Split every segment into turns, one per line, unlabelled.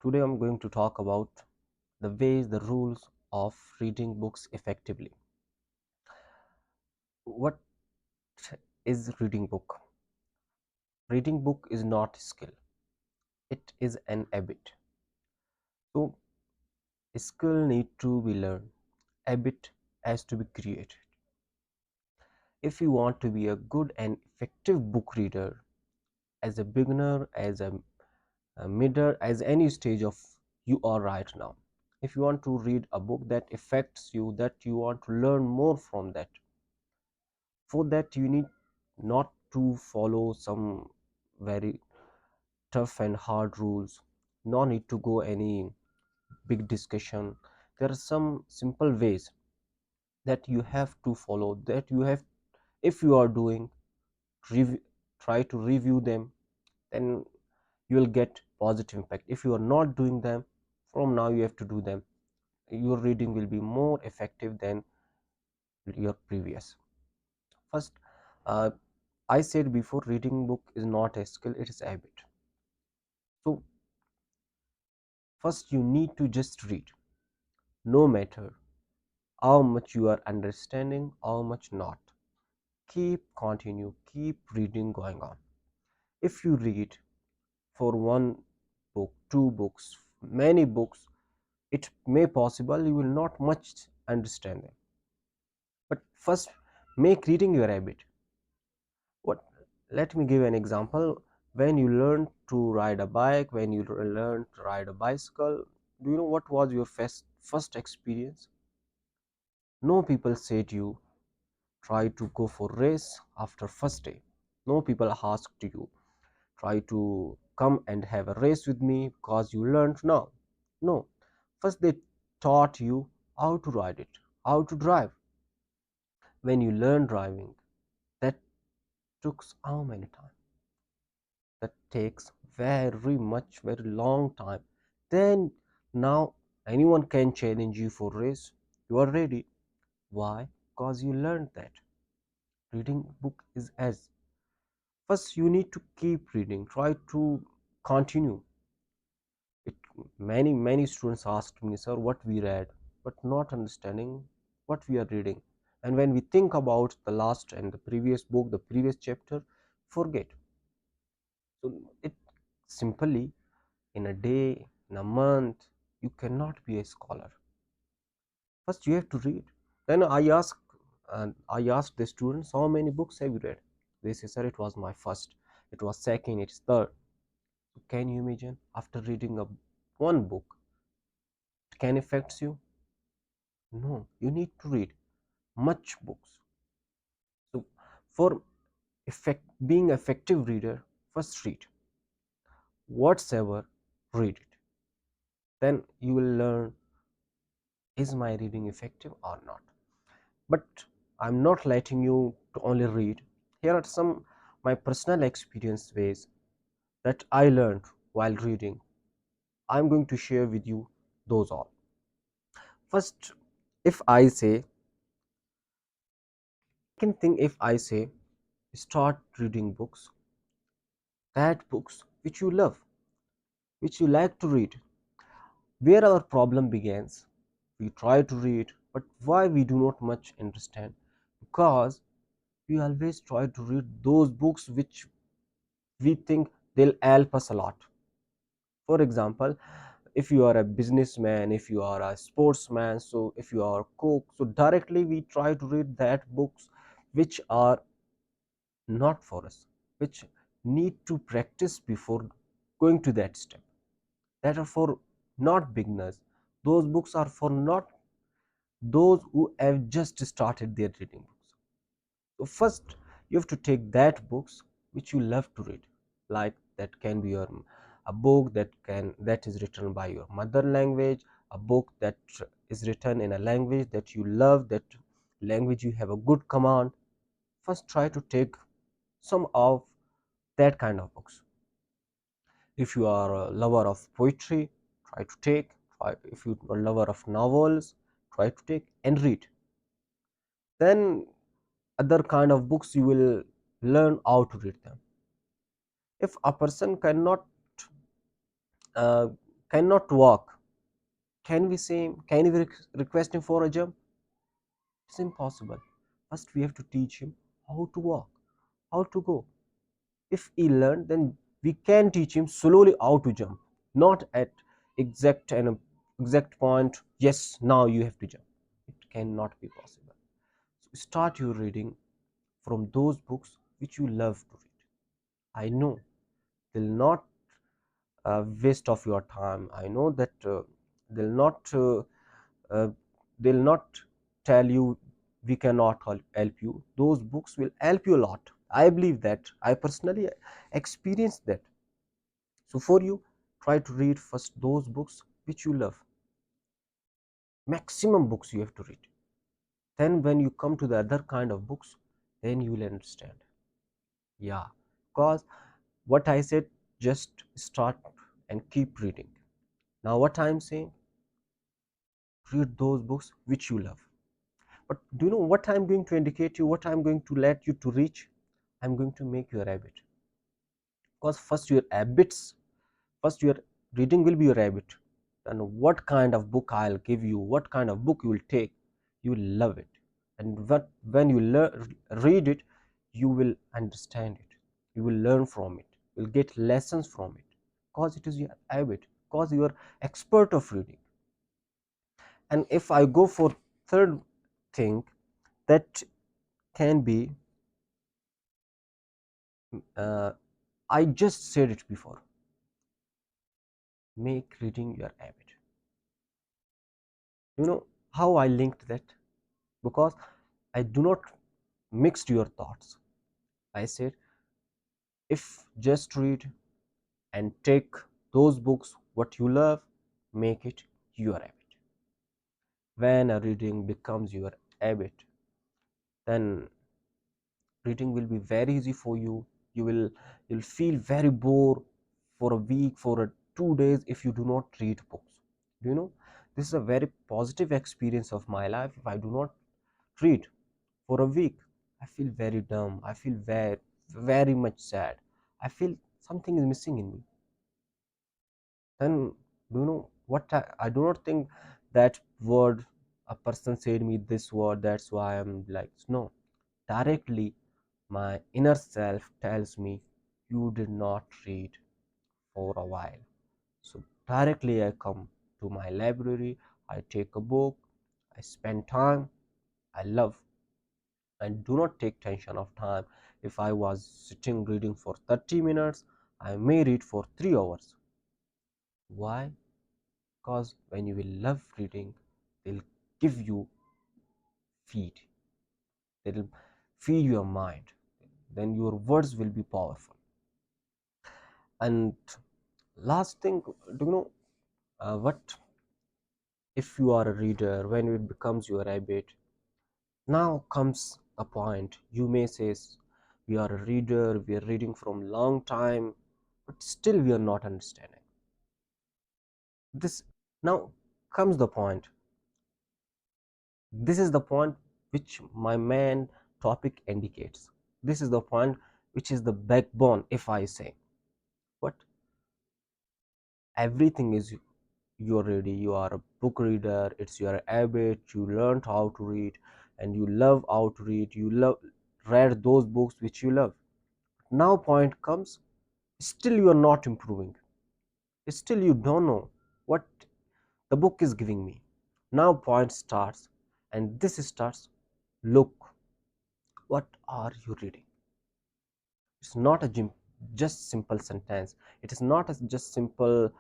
Today I'm going to talk about the ways, the rules of reading books effectively. What is reading book? Reading book is not a skill. It is an habit. So skill need to be learned. Habit has to be created. If you want to be a good and effective book reader, as a beginner, as a middle, as any stage of you are right now, if you want to read a book that affects you, that you want to learn more from that, for that you need not to follow some very tough and hard rules, no need to go any big discussion. There are some simple ways that you have to follow, that you have, if you are doing, rev- try to review them, then you will get positive impact. If you are not doing them, from now you have to do them. Your reading will be more effective than your previous. First, uh, I said before, reading book is not a skill, it is a habit. So first you need to just read, no matter how much you are understanding, how much not. Keep reading going on. If you read for one book, two books, many books, it may possible you will not much understand them. But first make reading your habit. What Let me give an example. When you learn to ride a bike, when you learn to ride a bicycle, do you know what was your first experience? No people said you try to go for race after first day. No people asked you try to come and have a race with me because you learned now. No, first they taught you how to ride it, how to drive. When you learn driving, that took how many time? That takes very long time. Then now anyone can challenge you for race. You are ready. Why? Because you learned that. Reading book is as, first you need to keep reading, try to continue it. Many students asked me, sir, what we read, but not understanding what we are reading. And when we think about the last and the previous book, the previous chapter, forget. So it simply, in a day, in a month, you cannot be a scholar. First you have to read. Then I asked the students, how many books have you read? They say, sir, it was my first, it was second, it's third. So can you imagine, after reading a one book, it can affect you? No, you need to read much books. So for being effective reader, first read whatsoever, read it. Then you will learn, is my reading effective or not? But I'm not letting you to only read. Here are some my personal experience ways that I learned while reading. I'm going to share with you those all. First, if I say, can think, if I say start reading books, that books which you love, which you like to read. Where our problem begins, we try to read, but why we do not much understand? Because we always try to read those books which we think they'll help us a lot. For example, if you are a businessman, if you are a sportsman, so if you are a cook, so directly we try to read that books which are not for us, which need to practice before going to that step, that are for not beginners. Those books are for not those who have just started their reading books. So first you have to take that books which you love to read, like that can be your a book that is written by your mother language, a book that is written in a language that you love, that language you have a good command. First try to take some of that kind of books. If you are a lover of poetry, try to take, if you are a lover of novels, try to take and read. Then other kind of books you will learn how to read them. If a person cannot uh, cannot walk, can we request him for a jump? It's impossible. First we have to teach him how to walk, how to go. If he learned, then we can teach him slowly how to jump, not at exact point, yes, now you have to jump. It cannot be possible. So start your reading from those books which you love to read. I know they'll not waste of your time. I know that they'll not uh, they'll not tell you we cannot help you. Those books will help you a lot. I believe that. I personally experienced that. So for you, try to read first those books which you love. Maximum books you have to read. Then when you come to the other kind of books, then you will understand. Yeah, because what I said, just start and keep reading. Now what I'm saying, read those books which you love. But do you know what I'm going to indicate you, what I'm going to let you to reach? I'm going to make your habit. Because first your reading will be your habit. And what kind of book I'll give you, what kind of book you will take, you will love it. And when you read it, you will understand it. You will learn from it. You'll get lessons from it. Because it is your habit. Because you are expert of reading. And if I go for third thing, that can be, I just said it before, make reading your habit. You know how I linked that? Because I do not mixed your thoughts. I said, if just read and take those books what you love, make it your habit. When a reading becomes your habit, then reading will be very easy for you. You'll feel very bored for a week, for 2 days, if you do not read books. Do you know, this is a very positive experience of my life. If I do not read for a week, I feel very dumb, I feel very much sad, I feel something is missing in me. Then do you know what, I do not think that word, a person said me this word, that's why I'm like, no, directly my inner self tells me you did not read for a while. So directly I come to my library, I take a book, I spend time, I love, and do not take tension of time. If I was sitting reading for 30 minutes, I may read for 3 hours. Why? Because when you will love reading, they'll give you feed. They'll feed your mind. Then your words will be powerful. And last thing, do you know what? If you are a reader, when it becomes your habit, now comes a point. You may say, we are a reader, we are reading from long time, but still we are not understanding. This now comes the point. This is the point which my main topic indicates. This is the point which is the backbone, if I say. But everything is, you're ready, you are a book reader, it's your habit, you learned how to read, and you love how to read, you love read those books which you love. Now point comes, still you are not improving, still you don't know what the book is giving me. Now point starts, and this starts, look, what are you reading? It's not a just simple sentence. It is not a just simple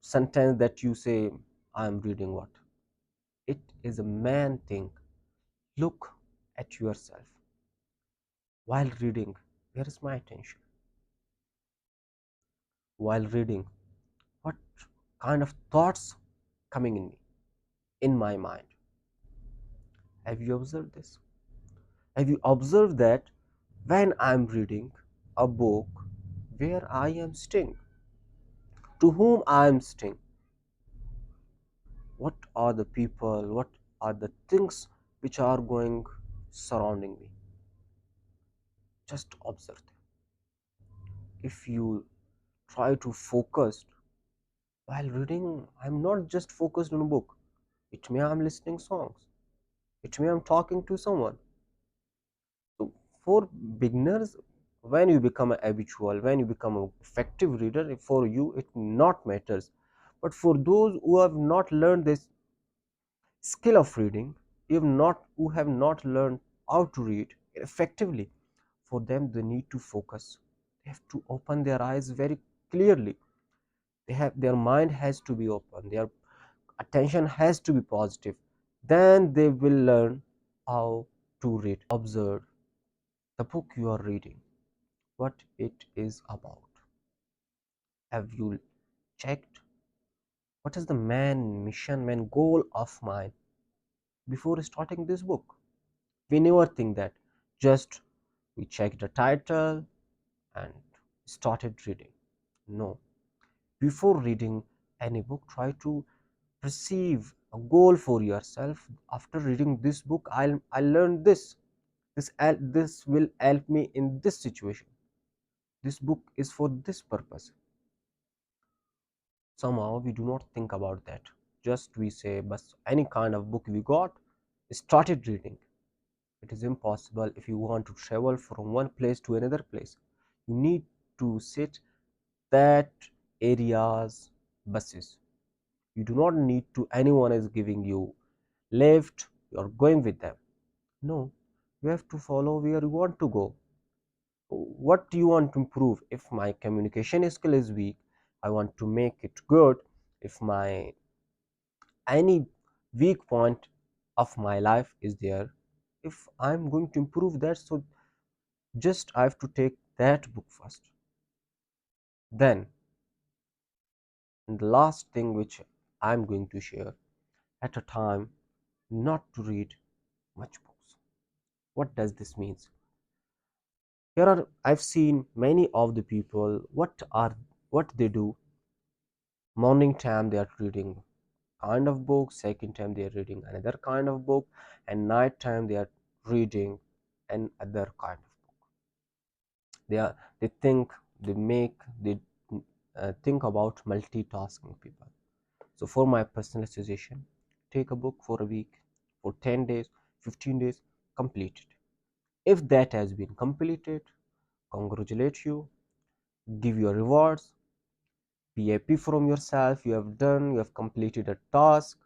sentence that you say, I am reading what. It is a man thing. Look at yourself. While reading, where is my attention? While reading, what kind of thoughts coming in me, in my mind? Have you observed this? Have you observed that when I'm reading a book, where I am staying, to whom I am staying, what are the people, what are the things which are going surrounding me? Just observe them. If you try to focus, While reading, I'm not just focused on a book. It may I'm listening songs. It may I'm talking to someone. So for beginners, when you become a habitual, when you become an effective reader, for you it not matters. But for those who have not learned this skill of reading, who have not learned how to read effectively, for them they need to focus. They have to open their eyes very clearly. Their mind has to be open. Their attention has to be positive. Then they will learn how to read. Observe the book you are reading, what it is about. Have you checked what is the main goal of mine before starting this book? We never think that. Just we check the title and started reading. No. Before reading any book, try to perceive a goal for yourself. After reading this book, I learned this. This will help me in this situation. This book is for this purpose. Somehow we do not think about that. Just we say, but any kind of book we got, started reading. It is impossible. If you want to travel from one place to another place, you need to sit that area's buses. You do not need to anyone is giving you lift, you are going with them. No, you have to follow where you want to go. What do you want to improve? If my communication skill is weak, I want to make it good. If my any weak point of my life is there, if I'm going to improve that, so just I have to take that book first. Then the last thing which I'm going to share, at a time not to read much books. What does this mean? Here are I've seen many of the people, what they do. Morning time they are reading kind of book, second time they are reading another kind of book, and night time they are reading another kind of book. They think, they think about multitasking people. So for my personal suggestion, take a book for a week, for 10 days, 15 days, complete it. If that has been completed, congratulate you, give your rewards, be happy from yourself, you have completed a task,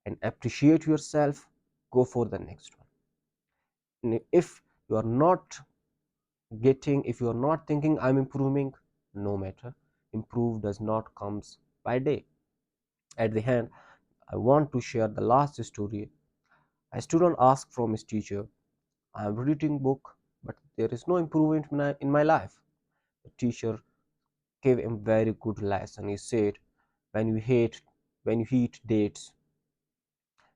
and appreciate yourself, go for the next one. And if you are not if you are not thinking I'm improving, no matter, improve does not comes by day. At the end, I want to share the last story. A student asked from his teacher, I am reading book, but there is no improvement in my life. The teacher gave him very good lesson. He said, when you hate when you eat dates,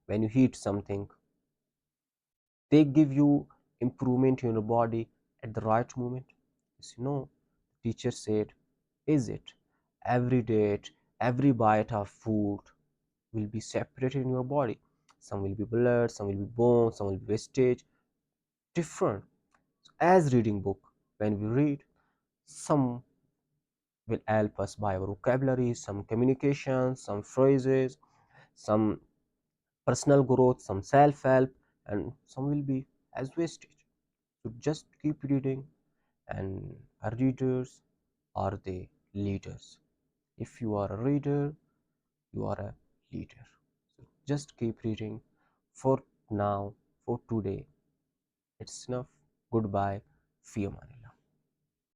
when you eat something, they give you improvement in your body at the right moment. No, the teacher said, is it? Every date, every bite of food will be separated in your body. Some will be blood, some will be bone, some will be wastage, different. So as reading book, when we read, some will help us by our vocabulary, some communication, some phrases, some personal growth, some self-help, and some will be as wastage. So just keep reading, and our readers are the leaders. If you are a reader, you are a leader. So just keep reading. For now, for today, it's enough. Goodbye. Fiyamani.